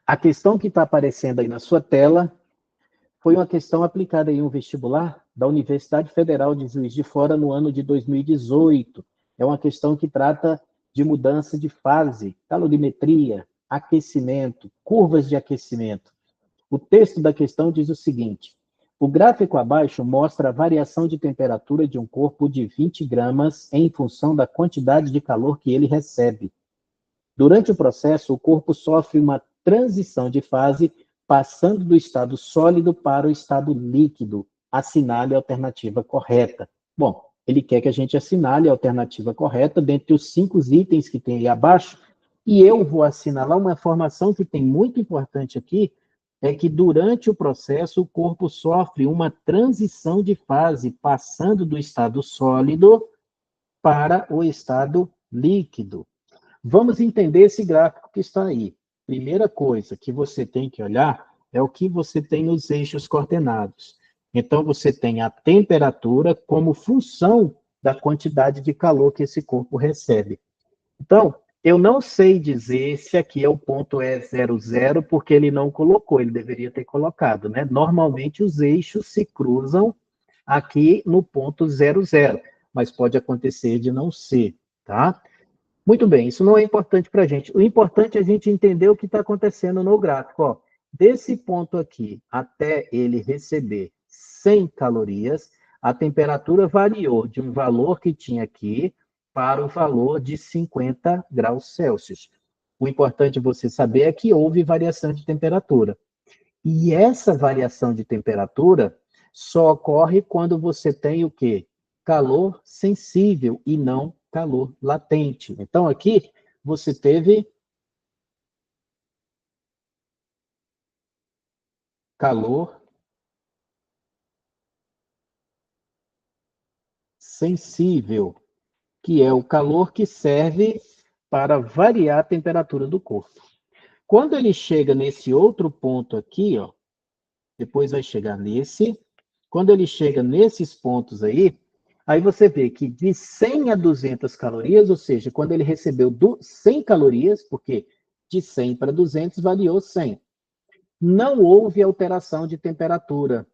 A questão que está aparecendo aí na sua tela foi uma questão aplicada em um vestibular da Universidade Federal de Juiz de Fora no ano de 2018. É uma questão que trata de mudança de fase, calorimetria, aquecimento, curvas de aquecimento. O texto da questão diz o seguinte: o gráfico abaixo mostra a variação de temperatura de um corpo de 20 gramas em função da quantidade de calor que ele recebe. Durante o processo, o corpo sofre uma transição de fase, passando do estado sólido para o estado líquido. Assinale a alternativa correta. Bom, ele quer que a gente assinale a alternativa correta dentre os 5 itens que tem aí abaixo, e eu vou assinalar uma informação que tem muito importante aqui, é que durante o processo o corpo sofre uma transição de fase, passando do estado sólido para o estado líquido. Vamos entender esse gráfico que está aí. Primeira coisa que você tem que olhar é o que você tem nos eixos coordenados. Então, você tem a temperatura como função da quantidade de calor que esse corpo recebe. Então, eu não sei dizer se aqui é o ponto E00, porque ele não colocou, ele deveria ter colocado, né? Normalmente, os eixos se cruzam aqui no ponto 00, mas pode acontecer de não ser, tá? Muito bem, isso não é importante para a gente. O importante é a gente entender o que está acontecendo no gráfico. Ó. Desse ponto aqui até ele receber 100 calorias, a temperatura variou de um valor que tinha aqui para o valor de 50 graus Celsius. O importante você saber é que houve variação de temperatura. E essa variação de temperatura só ocorre quando você tem o quê? Calor sensível e não calor latente. Então, aqui você teve calor sensível, que é o calor que serve para variar a temperatura do corpo. Quando ele chega nesse outro ponto aqui, ó, depois vai chegar nesse, quando ele chega nesses pontos aí, aí você vê que de 100 a 200 calorias, ou seja, quando ele recebeu 100 calorias, porque de 100 para 200 variou 100, não houve alteração de temperatura.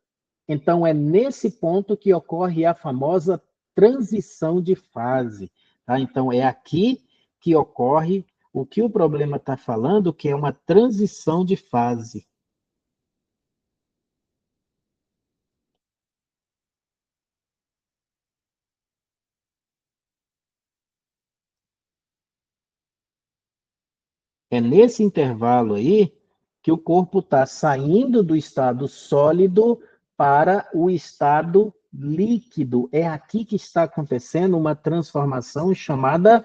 Então, é nesse ponto que ocorre a famosa transição de fase. Tá? Então, é aqui que ocorre o que o problema está falando, que é uma transição de fase. É nesse intervalo aí que o corpo está saindo do estado sólido para o estado líquido. É aqui que está acontecendo uma transformação chamada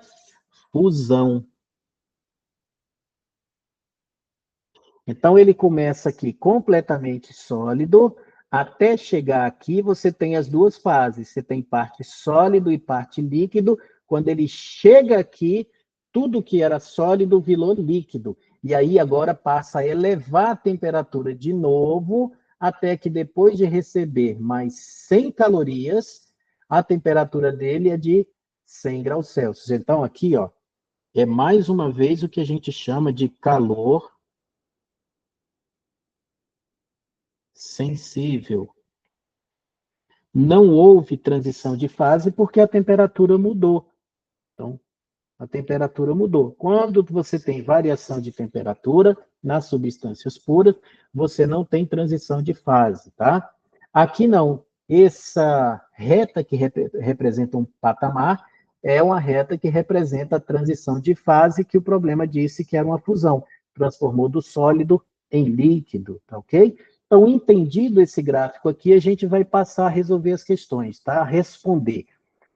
fusão. Então, ele começa aqui completamente sólido, até chegar aqui, você tem as duas fases. Você tem parte sólido e parte líquido. Quando ele chega aqui, tudo que era sólido virou líquido. E aí agora passa a elevar a temperatura de novo, até que depois de receber mais 100 calorias, a temperatura dele é de 100 graus Celsius. Então, aqui, ó, é mais uma vez o que a gente chama de calor sensível. Não houve transição de fase porque a temperatura mudou. Então, a temperatura mudou. Quando você tem variação de temperatura nas substâncias puras, você não tem transição de fase, tá? Aqui não. Essa reta que representa um patamar é uma reta que representa a transição de fase que o problema disse que era uma fusão. Transformou do sólido em líquido, tá ok? Então, entendido esse gráfico aqui, a gente vai passar a resolver as questões, tá? Responder.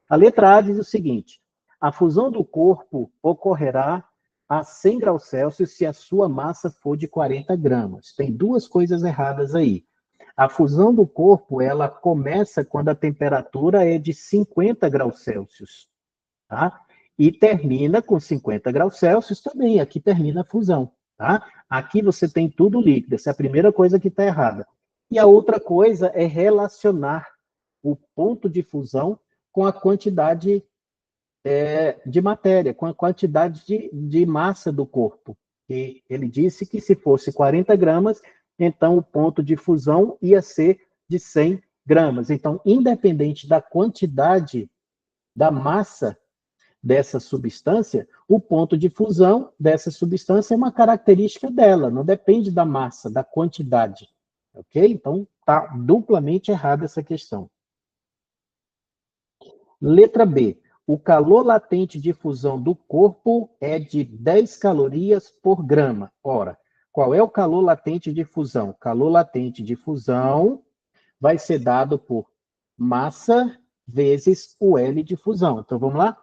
A letra A diz o seguinte: a fusão do corpo ocorrerá a 100 graus Celsius se a sua massa for de 40 gramas. Tem duas coisas erradas aí. A fusão do corpo, ela começa quando a temperatura é de 50 graus Celsius, tá? E termina com 50 graus Celsius também. Aqui termina a fusão, tá? Aqui você tem tudo líquido. Essa é a primeira coisa que está errada. E a outra coisa é relacionar o ponto de fusão com a quantidade de matéria, com a quantidade de massa do corpo. porque ele disse que se fosse 40 gramas, então o ponto de fusão ia ser de 100 gramas. Então, independente da quantidade da massa dessa substância, o ponto de fusão dessa substância é uma característica dela, não depende da massa, da quantidade. Ok? Então, está duplamente errada essa questão. Letra B. O calor latente de fusão do corpo é de 10 calorias por grama. Ora, qual é o calor latente de fusão? Calor latente de fusão vai ser dado por massa vezes o L de fusão. Então, vamos lá?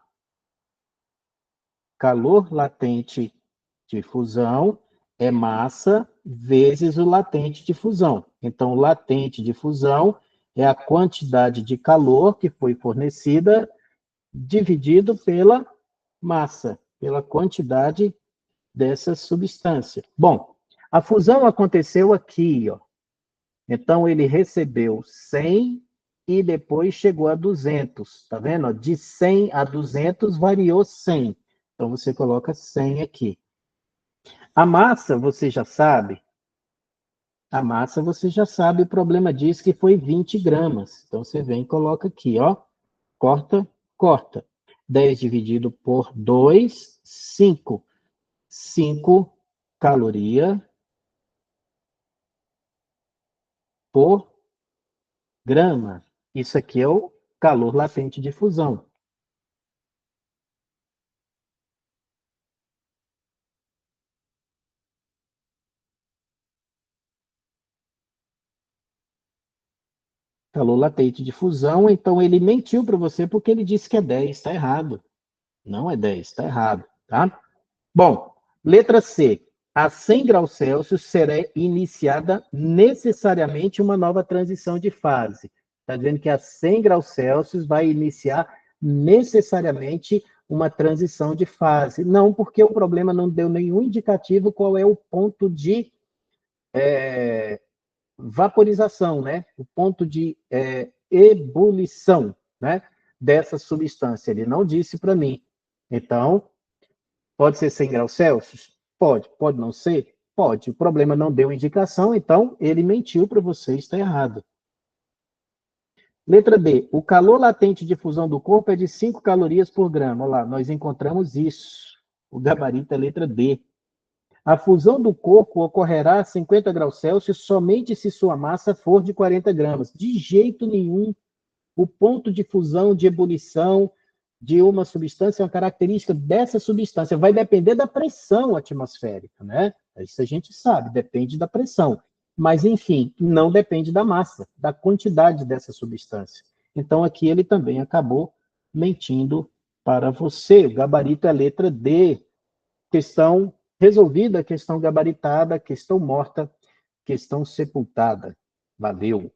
Calor latente de fusão é massa vezes o latente de fusão. Então, o latente de fusão é a quantidade de calor que foi fornecida dividido pela massa, pela quantidade dessa substância. Bom, a fusão aconteceu aqui, ó. Então, ele recebeu 100 e depois chegou a 200. Tá vendo? De 100 a 200 variou 100. Então, você coloca 100 aqui. A massa, você já sabe. A massa, você já sabe. O problema diz que foi 20 gramas. Então, você vem e coloca aqui, ó. Corta, corta. 10 dividido por 2, 5. 5 calorias por grama. Isso aqui é o calor latente de fusão. Calor latente de fusão, então ele mentiu para você porque ele disse que é 10, está errado. Não é 10, está errado, tá? Bom, letra C. A 100 graus Celsius será iniciada necessariamente uma nova transição de fase. Está dizendo que a 100 graus Celsius vai iniciar necessariamente uma transição de fase. Não, porque o problema não deu nenhum indicativo qual é o ponto de vaporização, né? O ponto de ebulição, né? Dessa substância. Ele não disse para mim. Então, pode ser 100 graus Celsius? Pode. Pode não ser? Pode. O problema não deu indicação, então ele mentiu para você, está errado. Letra B. O calor latente de fusão do corpo é de 5 calorias por grama. Olha lá, nós encontramos isso. O gabarito é letra D. A fusão do corpo ocorrerá a 50 graus Celsius somente se sua massa for de 40 gramas. De jeito nenhum. O ponto de fusão, de ebulição de uma substância, uma característica dessa substância, vai depender da pressão atmosférica, né? Isso a gente sabe, depende da pressão. Mas, enfim, não depende da massa, da quantidade dessa substância. Então, aqui ele também acabou mentindo para você. O gabarito é a letra D. Questão resolvida, questão gabaritada, questão morta, questão sepultada. Valeu!